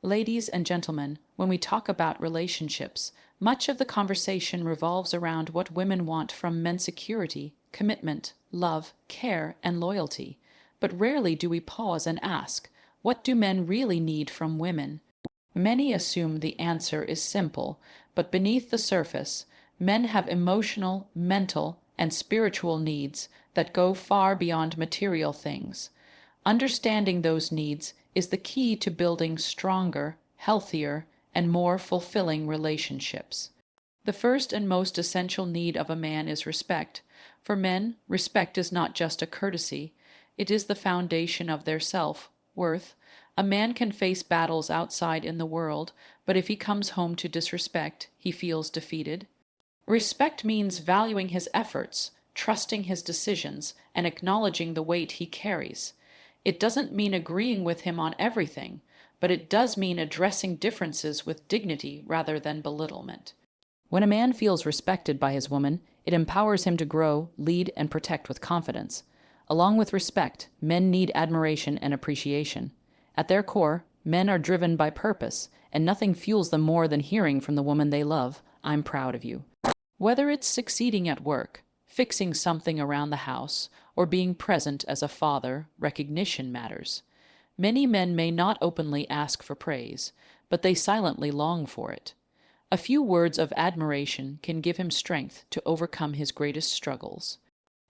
Ladies and gentlemen, when we talk about relationships, much of the conversation revolves around what women want from men: security, commitment, love, care, and loyalty. But rarely do we pause and ask, what do men really need from women? Many assume the answer is simple, but beneath the surface, men have emotional, mental, and spiritual needs that go far beyond material things. Understanding those needs is the key to building stronger, healthier, and more fulfilling relationships. The first and most essential need of a man is respect. For men, respect is not just a courtesy, it is the foundation of their self-worth. A man can face battles outside in the world, but if he comes home to disrespect, he feels defeated. Respect means valuing his efforts, trusting his decisions, and acknowledging the weight he carries. It doesn't mean agreeing with him on everything, but it does mean addressing differences with dignity rather than belittlement. When a man feels respected by his woman, it empowers him to grow, lead, and protect with confidence. Along with respect, men need admiration and appreciation. At their core, men are driven by purpose, and nothing fuels them more than hearing from the woman they love, "I'm proud of you." Whether it's succeeding at work, fixing something around the house, or being present as a father, recognition matters. Many men may not openly ask for praise, but they silently long for it. A few words of admiration can give him strength to overcome his greatest struggles.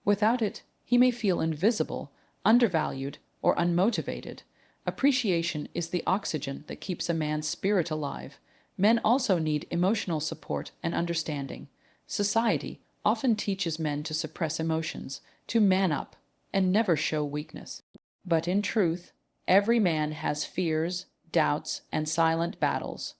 Without it, he may feel invisible, undervalued, or unmotivated. Appreciation is the oxygen that keeps a man's spirit alive. Men also need emotional support and understanding. Society often teaches men to suppress emotions, to man up, and never show weakness. But in truth, every man has fears, doubts, and silent battles.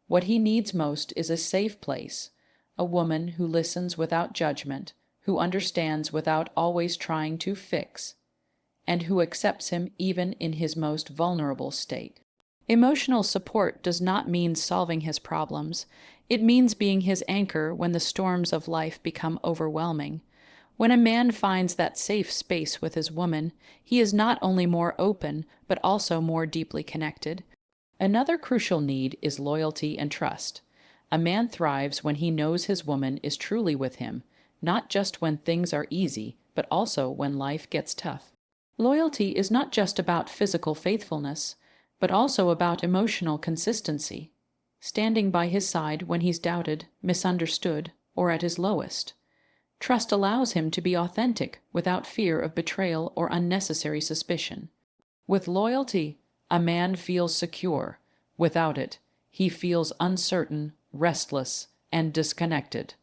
What he needs most is a safe place, a woman who listens without judgment, who understands without always trying to fix, and who accepts him even in his most vulnerable state. Emotional support does not mean solving his problems. It means being his anchor when the storms of life become overwhelming. When a man finds that safe space with his woman, he is not only more open, but also more deeply connected. Another crucial need is loyalty and trust. A man thrives when he knows his woman is truly with him, not just when things are easy, but also when life gets tough. Loyalty is not just about physical faithfulness, but also about emotional consistency, standing by his side when he's doubted, misunderstood, or at his lowest. Trust allows him to be authentic without fear of betrayal or unnecessary suspicion. With loyalty, a man feels secure. Without it, he feels uncertain, restless, and disconnected.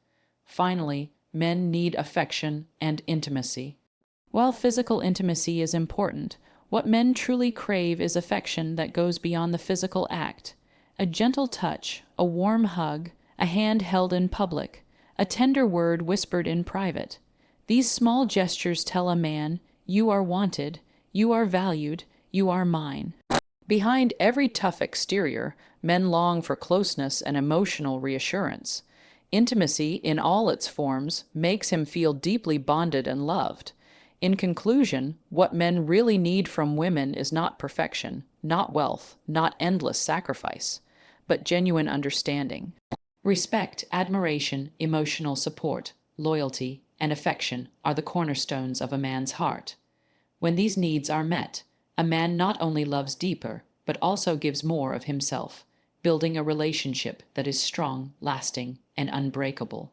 Finally, men need affection and intimacy. While physical intimacy is important, what men truly crave is affection that goes beyond the physical act. A gentle touch, a warm hug, a hand held in public, a tender word whispered in private. These small gestures tell a man, "You are wanted, you are valued, you are mine." Behind every tough exterior, men long for closeness and emotional reassurance. Intimacy, in all its forms, makes him feel deeply bonded and loved. In conclusion, what men really need from women is not perfection, not wealth, not endless sacrifice, but genuine understanding. Respect, admiration, emotional support, loyalty, and affection are the cornerstones of a man's heart. When these needs are met, a man not only loves deeper, but also gives more of himself, building a relationship that is strong, lasting, and unbreakable.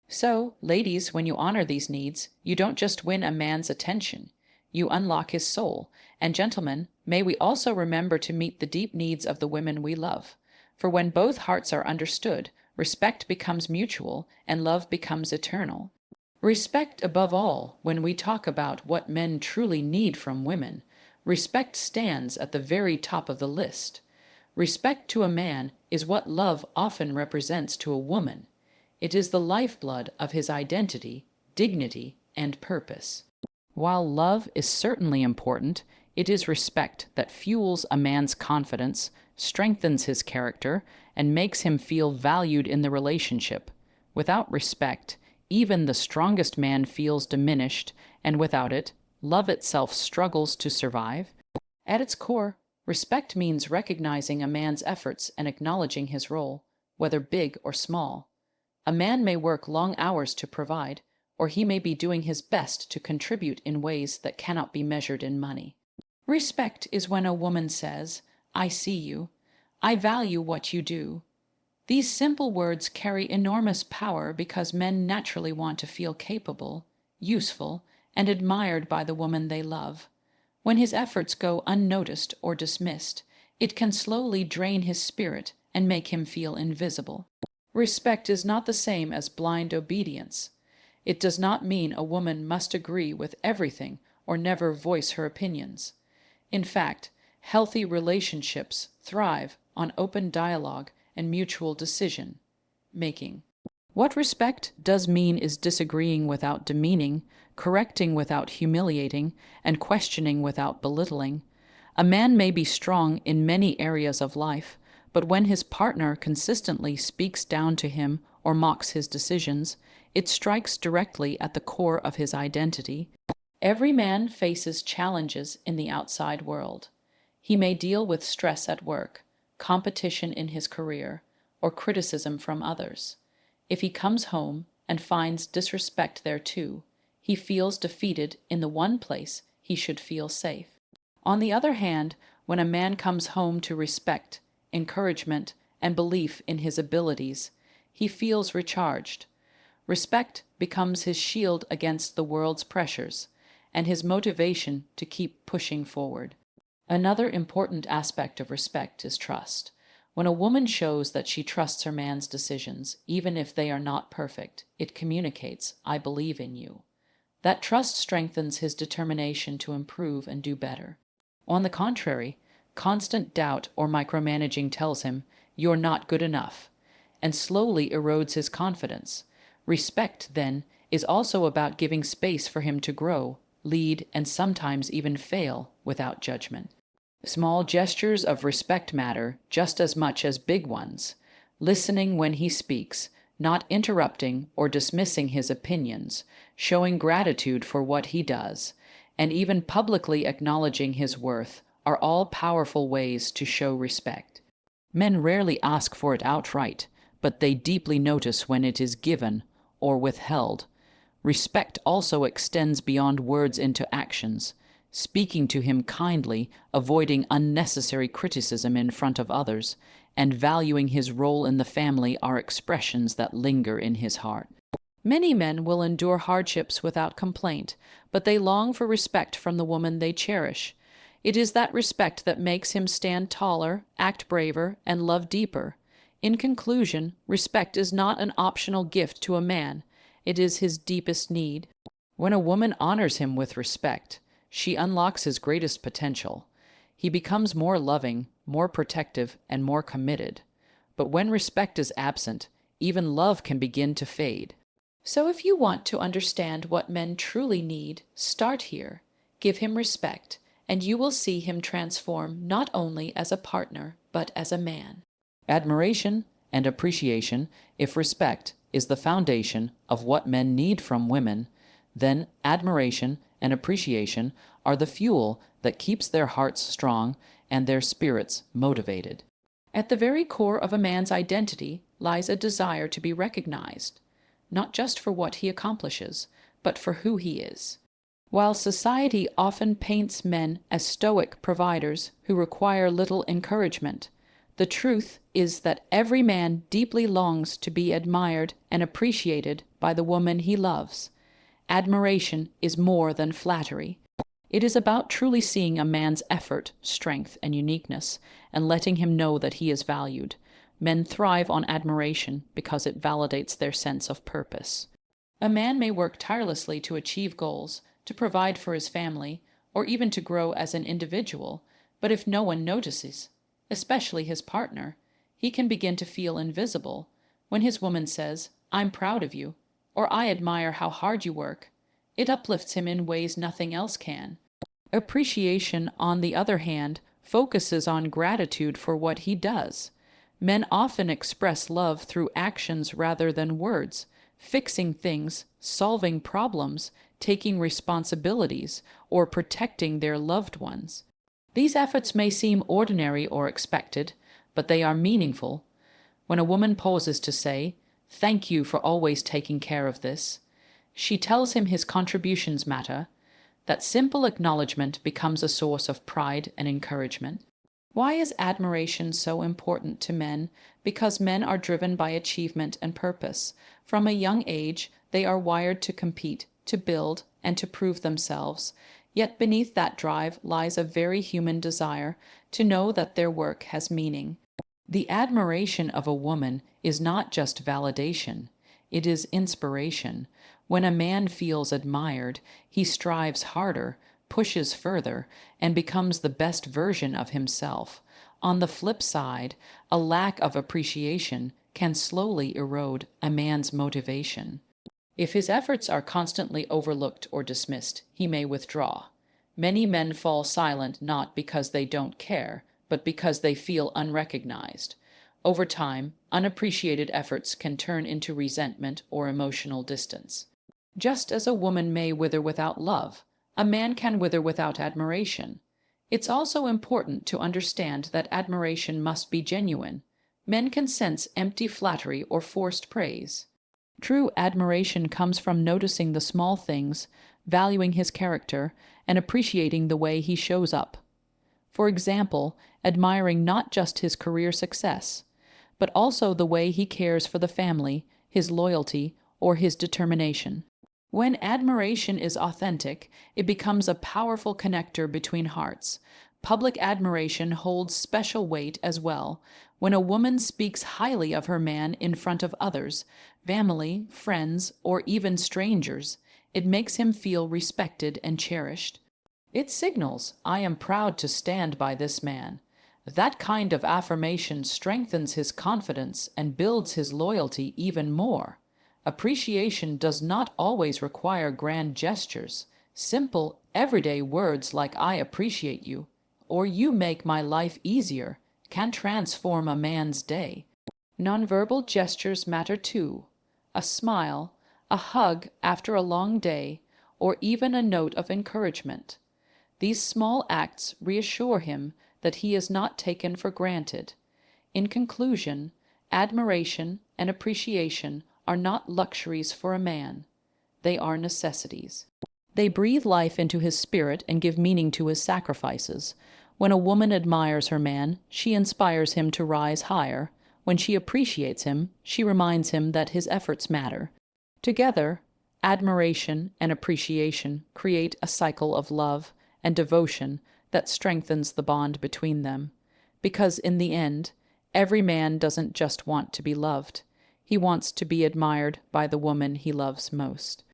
So, ladies, when you honor these needs, you don't just win a man's attention, you unlock his soul. And gentlemen, may we also remember to meet the deep needs of the women we love. For when both hearts are understood, respect becomes mutual and love becomes eternal. Respect above all. When we talk about what men truly need from women, respect stands at the very top of the list. Respect to a man is what love often represents to a woman. It is the lifeblood of his identity, dignity, and purpose. While love is certainly important, it is respect that fuels a man's confidence, strengthens his character, and makes him feel valued in the relationship. Without respect, even the strongest man feels diminished, and without it, love itself struggles to survive. At its core, Respect means recognizing a man's efforts and acknowledging his role, whether big or small. A man may work long hours to provide, or he may be doing his best to contribute in ways that cannot be measured in money. Respect is when a woman says, "I see you. I value what you do." These simple words carry enormous power because men naturally want to feel capable, useful, and admired by the woman they love. When his efforts go unnoticed or dismissed, it can slowly drain his spirit and make him feel invisible. Respect is not the same as blind obedience. It does not mean a woman must agree with everything or never voice her opinions. In fact, healthy relationships thrive on open dialogue and mutual decision making. What respect does mean is disagreeing without demeaning, correcting without humiliating, and questioning without belittling. A man may be strong in many areas of life, but when his partner consistently speaks down to him or mocks his decisions, it strikes directly at the core of his identity. Every man faces challenges in the outside world. He may deal with stress at work, competition in his career, or criticism from others. If he comes home and finds disrespect there too, he feels defeated in the one place he should feel safe. On the other hand, when a man comes home to respect, encouragement, and belief in his abilities, he feels recharged. Respect becomes his shield against the world's pressures and his motivation to keep pushing forward. Another important aspect of respect is trust. When a woman shows that she trusts her man's decisions, even if they are not perfect, it communicates, "I believe in you." That trust strengthens his determination to improve and do better. On the contrary, constant doubt or micromanaging tells him, "You're not good enough," and slowly erodes his confidence. Respect, then, is also about giving space for him to grow, lead, and sometimes even fail without judgment. Small gestures of respect matter just as much as big ones. Listening when he speaks, not interrupting or dismissing his opinions, showing gratitude for what he does, and even publicly acknowledging his worth are all powerful ways to show respect. Men rarely ask for it outright, but they deeply notice when it is given or withheld. Respect also extends beyond words into actions. Speaking to him kindly, avoiding unnecessary criticism in front of others, and valuing his role in the family are expressions that linger in his heart. Many men will endure hardships without complaint, but they long for respect from the woman they cherish. It is that respect that makes him stand taller, act braver, and love deeper. In conclusion, respect is not an optional gift to a man. It is his deepest need. When a woman honors him with respect, she unlocks his greatest potential. He becomes more loving, more protective, and more committed. But when respect is absent, even love can begin to fade. So if you want to understand what men truly need, start here. Give him respect, and you will see him transform not only as a partner, but as a man. Admiration and appreciation, if respect is the foundation of what men need from women, then admiration and appreciation are the fuel that keeps their hearts strong and their spirits motivated. At the very core of a man's identity lies a desire to be recognized, not just for what he accomplishes, but for who he is. While society often paints men as stoic providers who require little encouragement, the truth is that every man deeply longs to be admired and appreciated by the woman he loves. Admiration is more than flattery. It is about truly seeing a man's effort, strength, and uniqueness, and letting him know that he is valued. Men thrive on admiration because it validates their sense of purpose. A man may work tirelessly to achieve goals, to provide for his family, or even to grow as an individual, but if no one notices, especially his partner, he can begin to feel invisible. When his woman says, "I'm proud of you," or "I admire how hard you work," it uplifts him in ways nothing else can. Appreciation, on the other hand, focuses on gratitude for what he does. Men often express love through actions rather than words, fixing things, solving problems, taking responsibilities, or protecting their loved ones. These efforts may seem ordinary or expected, but they are meaningful. When a woman pauses to say, "Thank you for always taking care of this," she tells him his contributions matter. That simple acknowledgement becomes a source of pride and encouragement. Why is admiration so important to men? Because men are driven by achievement and purpose. From a young age, they are wired to compete, to build, and to prove themselves. Yet beneath that drive lies a very human desire to know that their work has meaning. The admiration of a woman is not just validation, it is inspiration. When a man feels admired, he strives harder, pushes further, and becomes the best version of himself. On the flip side, a lack of appreciation can slowly erode a man's motivation. If his efforts are constantly overlooked or dismissed, he may withdraw. Many men fall silent not because they don't care, but because they feel unrecognized. Over time, unappreciated efforts can turn into resentment or emotional distance. Just as a woman may wither without love, a man can wither without admiration. It's also important to understand that admiration must be genuine. Men can sense empty flattery or forced praise. True admiration comes from noticing the small things, valuing his character, and appreciating the way he shows up. For example, admiring not just his career success, but also the way he cares for the family, his loyalty, or his determination. When admiration is authentic, it becomes a powerful connector between hearts. Public admiration holds special weight as well. When a woman speaks highly of her man in front of others, family, friends, or even strangers, it makes him feel respected and cherished. It signals, "I am proud to stand by this man." That kind of affirmation strengthens his confidence and builds his loyalty even more. Appreciation does not always require grand gestures. Simple, everyday words like "I appreciate you" or "You make my life easier" can transform a man's day. Nonverbal gestures matter too. A smile, a hug after a long day, or even a note of encouragement. These small acts reassure him that he is not taken for granted. In conclusion, admiration and appreciation are not luxuries for a man. They are necessities. They breathe life into his spirit and give meaning to his sacrifices. When a woman admires her man, she inspires him to rise higher. When she appreciates him, she reminds him that his efforts matter. Together, admiration and appreciation create a cycle of love and devotion that strengthens the bond between them. Because in the end, every man doesn't just want to be loved. He wants to be admired by the woman he loves most.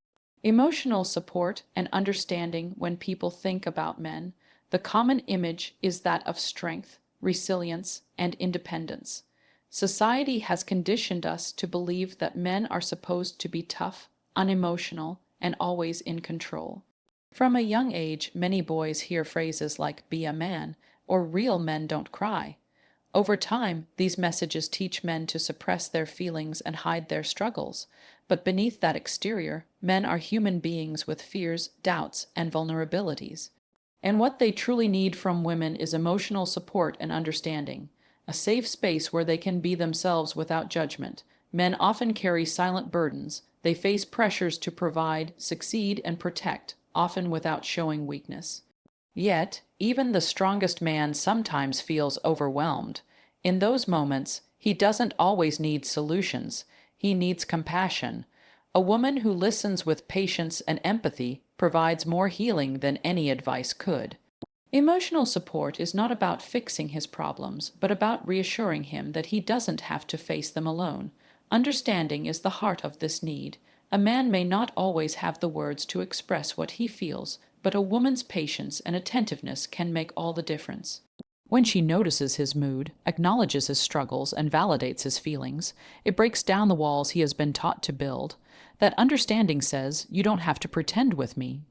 Emotional support and understanding. When people think about men, the common image is that of strength, resilience, and independence. Society has conditioned us to believe that men are supposed to be tough, unemotional, and always in control. From a young age, many boys hear phrases like "be a man" or "real men don't cry." Over time, these messages teach men to suppress their feelings and hide their struggles. But beneath that exterior, men are human beings with fears, doubts, and vulnerabilities. And what they truly need from women is emotional support and understanding, a safe space where they can be themselves without judgment. Men often carry silent burdens. They face pressures to provide, succeed, and protect, often without showing weakness. Yet, even the strongest man sometimes feels overwhelmed. In those moments, he doesn't always need solutions. He needs compassion. A woman who listens with patience and empathy provides more healing than any advice could. Emotional support is not about fixing his problems, but about reassuring him that he doesn't have to face them alone. Understanding is the heart of this need. A man may not always have the words to express what he feels, but a woman's patience and attentiveness can make all the difference. When she notices his mood, acknowledges his struggles, and validates his feelings, it breaks down the walls he has been taught to build. That understanding says, "You don't have to pretend with me.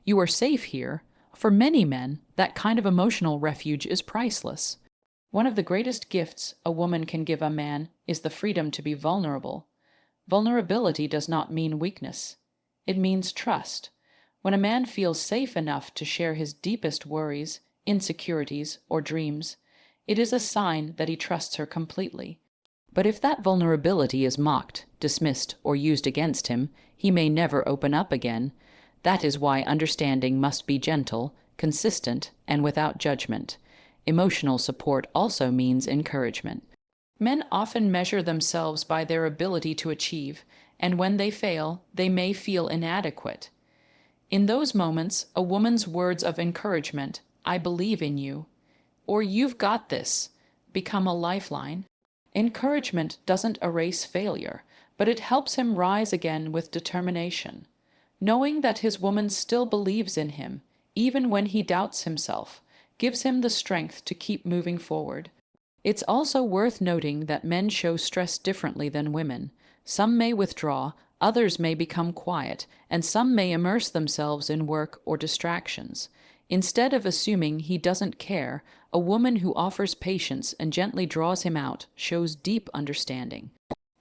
You are safe here." For many men, that kind of emotional refuge is priceless. One of the greatest gifts a woman can give a man is the freedom to be vulnerable. Vulnerability does not mean weakness. It means trust. When a man feels safe enough to share his deepest worries, insecurities, or dreams, it is a sign that he trusts her completely. But if that vulnerability is mocked, dismissed, or used against him, he may never open up again. That is why understanding must be gentle, consistent, and without judgment. Emotional support also means encouragement. Men often measure themselves by their ability to achieve, and when they fail, they may feel inadequate. In those moments, a woman's words of encouragement, "I believe in you," or "You've got this," become a lifeline. Encouragement doesn't erase failure, but it helps him rise again with determination. Knowing that his woman still believes in him, even when he doubts himself, gives him the strength to keep moving forward. It's also worth noting that men show stress differently than women. Some may withdraw, others may become quiet, and some may immerse themselves in work or distractions. Instead of assuming he doesn't care, a woman who offers patience and gently draws him out shows deep understanding.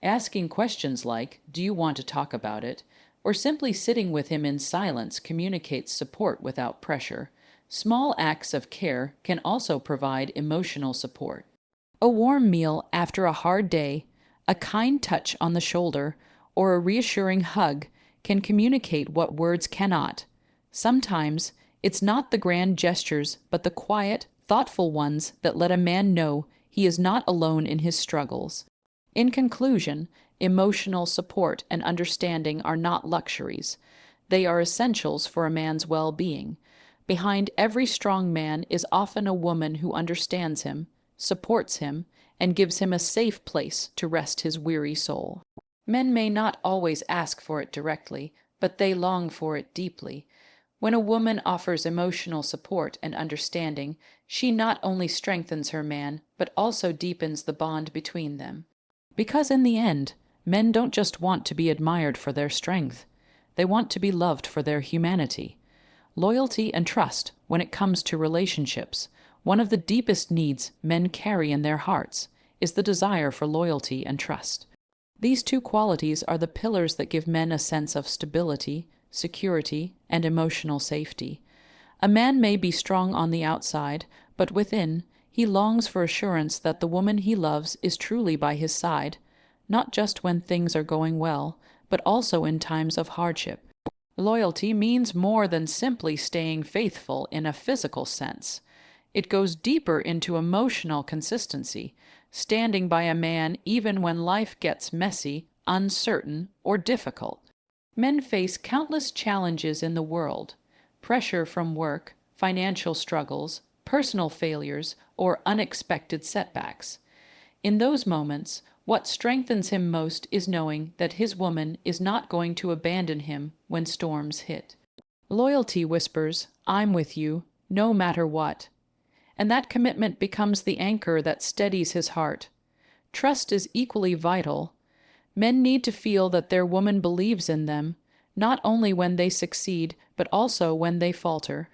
Asking questions like, "Do you want to talk about it?" or simply sitting with him in silence communicates support without pressure. Small acts of care can also provide emotional support. A warm meal after a hard day, a kind touch on the shoulder, or a reassuring hug can communicate what words cannot. Sometimes it's not the grand gestures, but the quiet, thoughtful ones that let a man know he is not alone in his struggles. In conclusion, emotional support and understanding are not luxuries. They are essentials for a man's well-being. Behind every strong man is often a woman who understands him, supports him, and gives him a safe place to rest his weary soul. Men may not always ask for it directly, but they long for it deeply. When a woman offers emotional support and understanding, she not only strengthens her man, but also deepens the bond between them. Because in the end, men don't just want to be admired for their strength. They want to be loved for their humanity. Loyalty and trust, when it comes to relationships, one of the deepest needs men carry in their hearts is the desire for loyalty and trust. These two qualities are the pillars that give men a sense of stability, security, and emotional safety. A man may be strong on the outside, but within, he longs for assurance that the woman he loves is truly by his side, not just when things are going well, but also in times of hardship. Loyalty means more than simply staying faithful in a physical sense. It goes deeper into emotional consistency, standing by a man even when life gets messy, uncertain, or difficult. Men face countless challenges in the world: pressure from work, financial struggles, personal failures, or unexpected setbacks. In those moments, what strengthens him most is knowing that his woman is not going to abandon him when storms hit. Loyalty whispers, "I'm with you, no matter what." And that commitment becomes the anchor that steadies his heart. Trust is equally vital. Men need to feel that their woman believes in them, not only when they succeed, but also when they falter.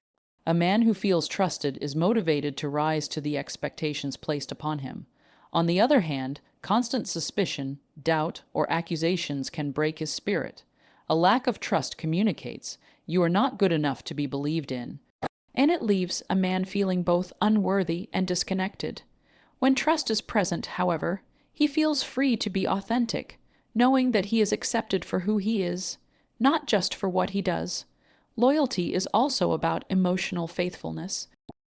A man who feels trusted is motivated to rise to the expectations placed upon him. On the other hand, constant suspicion, doubt, or accusations can break his spirit. A lack of trust communicates, "You are not good enough to be believed in." And it leaves a man feeling both unworthy and disconnected. When trust is present, however, he feels free to be authentic, knowing that he is accepted for who he is, not just for what he does. Loyalty is also about emotional faithfulness.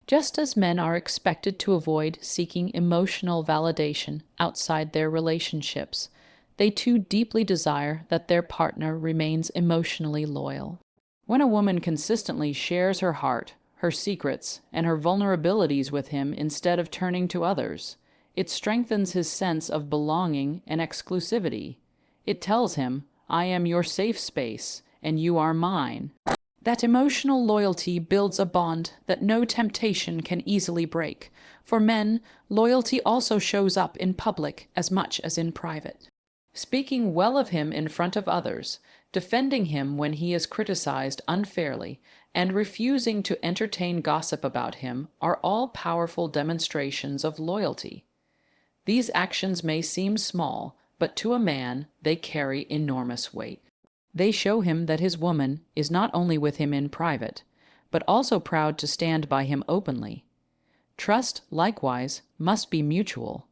Just as men are expected to avoid seeking emotional validation outside their relationships, they too deeply desire that their partner remains emotionally loyal. When a woman consistently shares her heart, her secrets, and her vulnerabilities with him instead of turning to others, it strengthens his sense of belonging and exclusivity. It tells him, "I am your safe space, and you are mine." That emotional loyalty builds a bond that no temptation can easily break. For men, loyalty also shows up in public as much as in private. Speaking well of him in front of others, defending him when he is criticized unfairly, and refusing to entertain gossip about him are all powerful demonstrations of loyalty. These actions may seem small, but to a man they carry enormous weight. They show him that his woman is not only with him in private, but also proud to stand by him openly. Trust, likewise, must be mutual.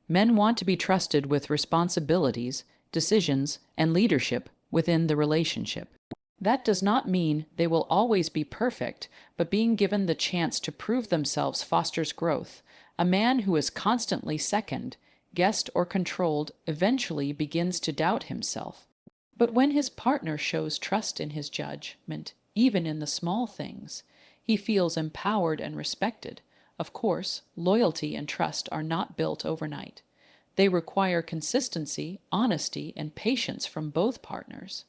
Men want to be trusted with responsibilities, decisions, and leadership within the relationship. That does not mean they will always be perfect, but being given the chance to prove themselves fosters growth. A man who is constantly second, guessed, or controlled eventually begins to doubt himself. But when his partner shows trust in his judgment, even in the small things, he feels empowered and respected. Of course, loyalty and trust are not built overnight. They require consistency, honesty, and patience from both partners.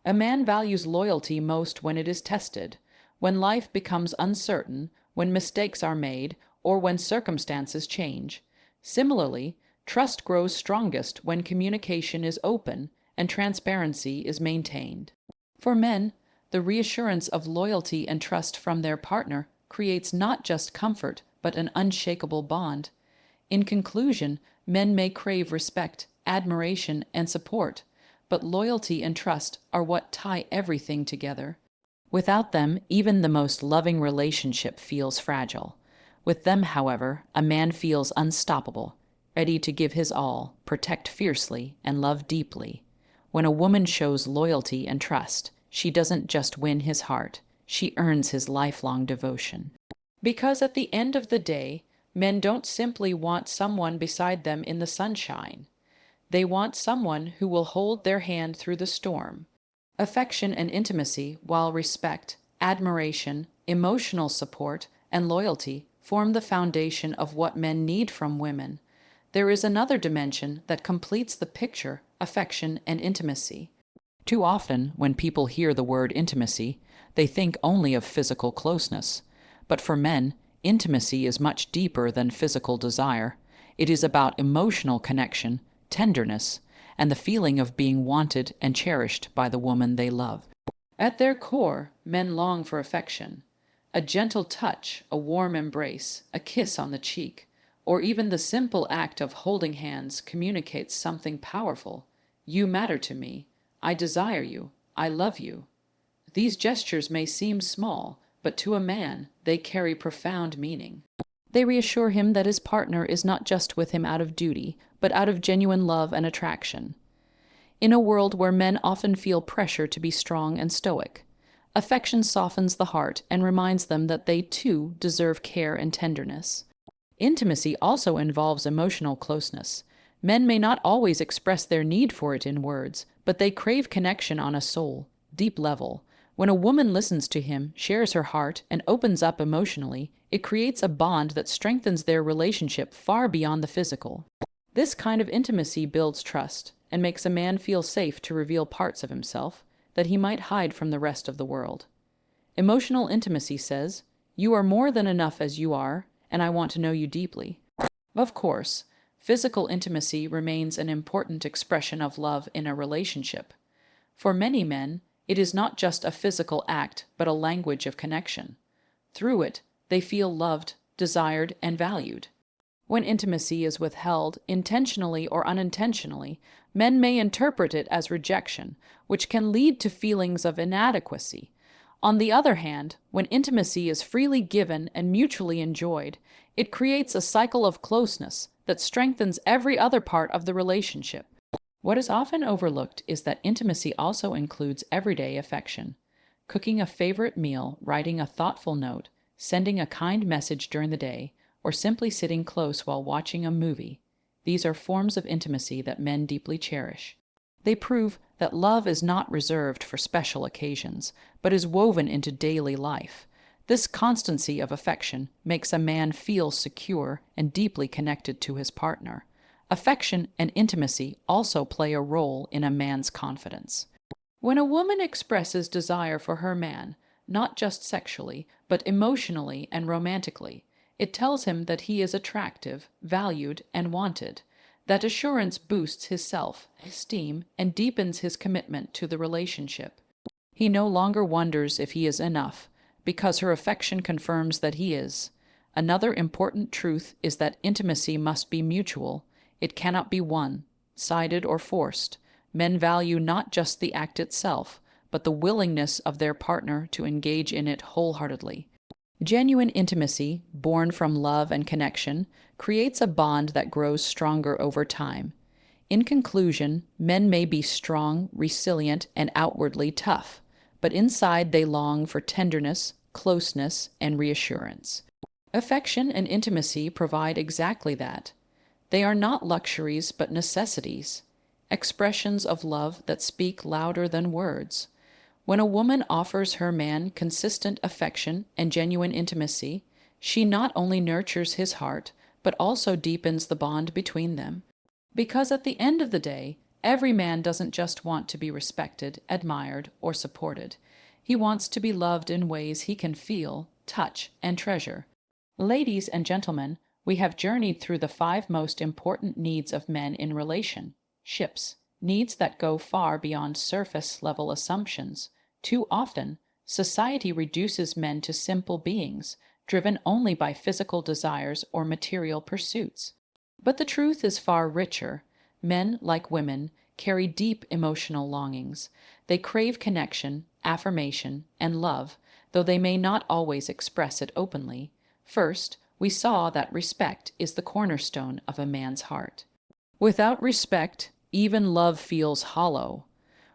A man values loyalty most when it is tested, when life becomes uncertain, when mistakes are made, or when circumstances change. Similarly, trust grows strongest when communication is open and transparency is maintained. For men, the reassurance of loyalty and trust from their partner creates not just comfort, but an unshakable bond. In conclusion, men may crave respect, admiration, and support, but loyalty and trust are what tie everything together. Without them, even the most loving relationship feels fragile. With them, however, a man feels unstoppable, ready to give his all, protect fiercely, and love deeply. When a woman shows loyalty and trust, she doesn't just win his heart, she earns his lifelong devotion. Because at the end of the day, men don't simply want someone beside them in the sunshine. They want someone who will hold their hand through the storm. Affection and intimacy, while respect, admiration, emotional support, and loyalty form the foundation of what men need from women, there is another dimension that completes the picture: affection and intimacy. Too often, when people hear the word intimacy, they think only of physical closeness. But for men, intimacy is much deeper than physical desire. It is about emotional connection, tenderness, and the feeling of being wanted and cherished by the woman they love. At their core, men long for affection. A gentle touch, a warm embrace, a kiss on the cheek, or even the simple act of holding hands communicates something powerful. You matter to me. I desire you. I love you. These gestures may seem small, but to a man, they carry profound meaning. They reassure him that his partner is not just with him out of duty, but out of genuine love and attraction. In a world where men often feel pressure to be strong and stoic, affection softens the heart and reminds them that they too deserve care and tenderness. Intimacy also involves emotional closeness. Men may not always express their need for it in words, but they crave connection on a soul, deep level. When a woman listens to him, shares her heart, and opens up emotionally, it creates a bond that strengthens their relationship far beyond the physical. This kind of intimacy builds trust and makes a man feel safe to reveal parts of himself that he might hide from the rest of the world. Emotional intimacy says, "You are more than enough as you are, and I want to know you deeply." Of course, physical intimacy remains an important expression of love in a relationship. For many men, it is not just a physical act, but a language of connection. Through it, they feel loved, desired, and valued. When intimacy is withheld, intentionally or unintentionally, men may interpret it as rejection, which can lead to feelings of inadequacy. On the other hand, when intimacy is freely given and mutually enjoyed, it creates a cycle of closeness that strengthens every other part of the relationship. What is often overlooked is that intimacy also includes everyday affection. Cooking a favorite meal, writing a thoughtful note, sending a kind message during the day, or simply sitting close while watching a movie. These are forms of intimacy that men deeply cherish. They prove that love is not reserved for special occasions, but is woven into daily life. This constancy of affection makes a man feel secure and deeply connected to his partner. Affection and intimacy also play a role in a man's confidence. When a woman expresses desire for her man, not just sexually, but emotionally and romantically, it tells him that he is attractive, valued, and wanted. That assurance boosts his self-esteem and deepens his commitment to the relationship. He no longer wonders if he is enough, because her affection confirms that he is. Another important truth is that intimacy must be mutual. It cannot be one-sided or forced. Men value not just the act itself, but the willingness of their partner to engage in it wholeheartedly. Genuine intimacy, born from love and connection, creates a bond that grows stronger over time. In conclusion, men may be strong, resilient, and outwardly tough, but inside they long for tenderness, closeness, and reassurance. Affection and intimacy provide exactly that. They are not luxuries but necessities, expressions of love that speak louder than words. When a woman offers her man consistent affection and genuine intimacy, she not only nurtures his heart, but also deepens the bond between them. Because at the end of the day, every man doesn't just want to be respected, admired, or supported. He wants to be loved in ways he can feel, touch, and treasure. Ladies and gentlemen, we have journeyed through the 5 most important needs of men in relationships, needs that go far beyond surface-level assumptions. Too often, society reduces men to simple beings, driven only by physical desires or material pursuits. But the truth is far richer. Men, like women, carry deep emotional longings. They crave connection, affirmation, and love, though they may not always express it openly. First, we saw that respect is the cornerstone of a man's heart. Without respect, even love feels hollow.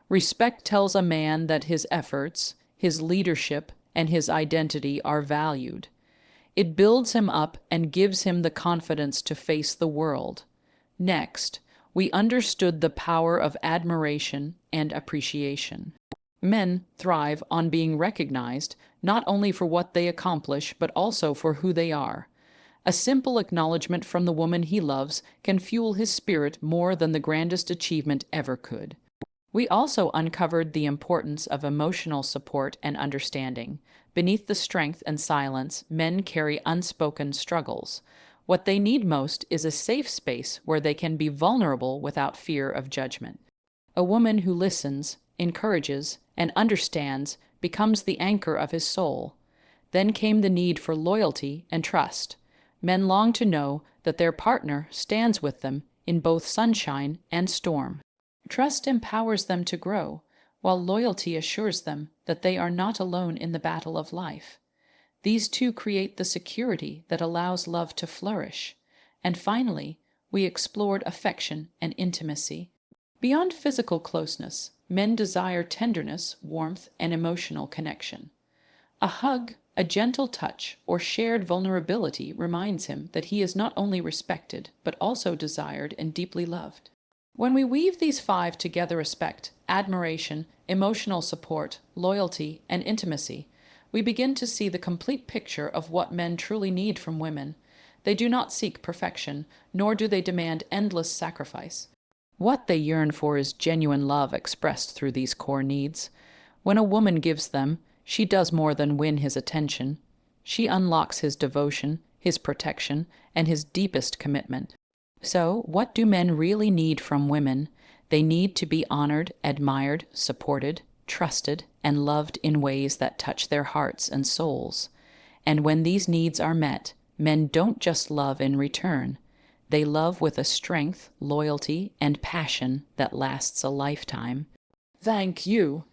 Respect tells a man that his efforts, his leadership, and his identity are valued. It builds him up and gives him the confidence to face the world. Next, we understood the power of admiration and appreciation. Men thrive on being recognized not only for what they accomplish, but also for who they are. A simple acknowledgement from the woman he loves can fuel his spirit more than the grandest achievement ever could. We also uncovered the importance of emotional support and understanding. Beneath the strength and silence, men carry unspoken struggles. What they need most is a safe space where they can be vulnerable without fear of judgment. A woman who listens, encourages, and understands becomes the anchor of his soul. Then came the need for loyalty and trust. Men long to know that their partner stands with them in both sunshine and storm. Trust empowers them to grow, while loyalty assures them that they are not alone in the battle of life. These two create the security that allows love to flourish. And finally, we explored affection and intimacy. Beyond physical closeness, men desire tenderness, warmth, and emotional connection. A hug, a gentle touch, or shared vulnerability reminds him that he is not only respected, but also desired and deeply loved. When we weave these 5 together, respect, admiration, emotional support, loyalty, and intimacy, we begin to see the complete picture of what men truly need from women. They do not seek perfection, nor do they demand endless sacrifice. What they yearn for is genuine love expressed through these core needs. When a woman gives them, she does more than win his attention. She unlocks his devotion, his protection, and his deepest commitment. So, what do men really need from women? They need to be honored, admired, supported, trusted, and loved in ways that touch their hearts and souls. And when these needs are met, men don't just love in return. They love with a strength, loyalty, and passion that lasts a lifetime. Thank you